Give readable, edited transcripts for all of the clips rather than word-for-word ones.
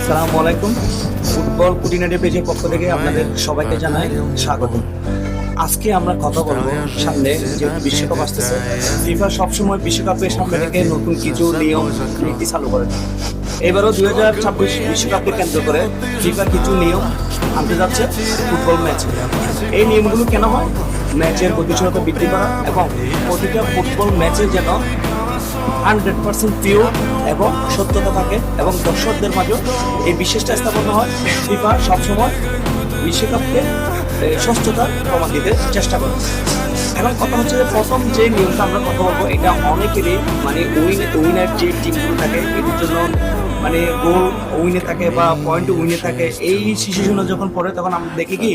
আসসালামু আলাইকুম। ফুটবল কুটিনাটি পেজের পক্ষ থেকে আপনাদের সবাইকে জানাই স্বাগত। আজকে আমরা কথা বলবো, সামনে যে বিশ্বকাপ আসতেছে, ফিফা সবসময় বিশ্বকাপের সামনে থেকে নতুন কিছু নিয়ম নীতি চালু করে। এবারও 2026 বিশ্বকাপকে কেন্দ্র করে ফিফা কিছু নিয়ম আনতে যাচ্ছে ফুটবল ম্যাচে। এই নিয়মগুলো কেন হয়? ম্যাচের গতিশীলতা বৃদ্ধি করা এবং প্রতিটা ফুটবল ম্যাচে যেন 100% পিওর এবং সত্যতা থাকে এবং দর্শকদের মাঝেও এই বিশ্বাসটা স্থাপন হয়। ফিফা সবসময় বিশ্বকাপকে স্বচ্ছতা প্রমাণ দিতে চেষ্টা করে। এখন কথা হচ্ছে যে প্রথম যে নিয়মটা আমরা কথা বলবো, এটা অনেকেরই মানে উইনার যে টিমগুলো থাকে এদের জন্য মানে গোল উইনে থাকে বা পয়েন্ট উইনে থাকে। এই সিচুয়েশনে যখন পড়ে তখন আমরা দেখি কি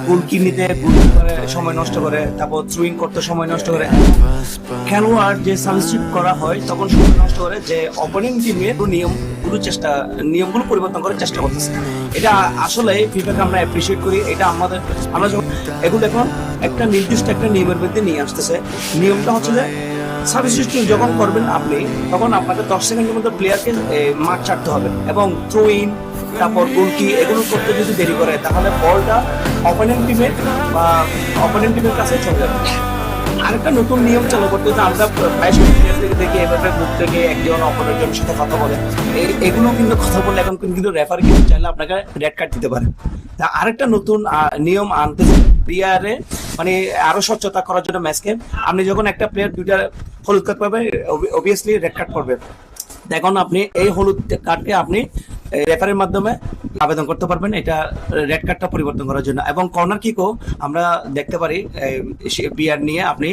গোল কিনিতে গোল করে সময় নষ্ট করে, তারপর থ্রুইং করতে সময় নষ্ট করে, খেলোয়াড় যে সাবস্টিটিউট করা হয় তখন সময় নষ্ট করে, যে অপোনেন্ট টিমের নিয়মগুলো পরিবর্তন করার চেষ্টা করতেছে। এটা আসলে ফিফাকে আমরা অ্যাপ্রিসিয়েট করি। এটা আমরা যখন এগুলো এখন একটা নির্দিষ্ট একটা নিয়মের মধ্যে নিয়ে আসতেছে। নিয়মটা হচ্ছে যে সাবস্টিটিউশন যখন করবেন আপনি, তখন আপনাকে 10 সেকেন্ডের মধ্যে প্লেয়ারকে মাঠ ছাড়তে হবে এবং থ্রো ইন তারপর গোলকি এগুলো করতে যদি দেরি করে তাহলে বলটা অপোনেন্ট টিমের কাছে চলে যাবে। আরেকটা নতুন নিয়ম চালু করতে হচ্ছে, আমরা প্রায় প্লেয়ার থেকে দেখি এভাবে মুখ থেকে একজন অপরের সাথে কথা বলে, এগুলো কিন্তু কথা বলে এখন কিন্তু রেফারি কিন্তু চাইলে আপনাকে রেড কার্ড দিতে পারে। তা আরেকটা নতুন নিয়ম আনতেছে প্লেয়ারে, মানে আরো স্বচ্ছতা করার জন্য ম্যাচকে। আপনি যখন একটা প্লেয়ার দুইটা হলুদ কার্ড পাবে, অবভিয়াসলি রেড কার্ড পড়বে। এখন আপনি এই হলুদ কার্ডকে আপনি রেফারির মাধ্যমে আবেদন করতে পারবেন এটা রেড কার্ডটা পরিবর্তন করার জন্য। এবং কর্নার কিকও আমরা দেখতে পারি বিআর নিয়ে আপনি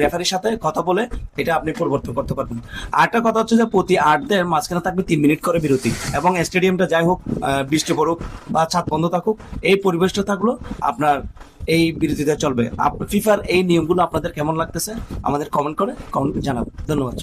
রেফারির সাথে কথা বলে এটা আপনি পরিবর্তন করতে পারবেন। আরেকটা কথা হচ্ছে যে প্রতি 8 মাঝখানে থাকবে 3 মিনিট করে বিরতি, এবং স্টেডিয়ামটা যাই হোক বৃষ্টি পড়ুক বা ছাদ বন্ধ থাকুক, এই পরিবেশটা থাকলো আপনার এই বিরতিতে চলবে। ফিফার এই নিয়মগুলো আপনাদের কেমন লাগতেছে আমাদের কমেন্ট করে জানাবেন। ধন্যবাদ।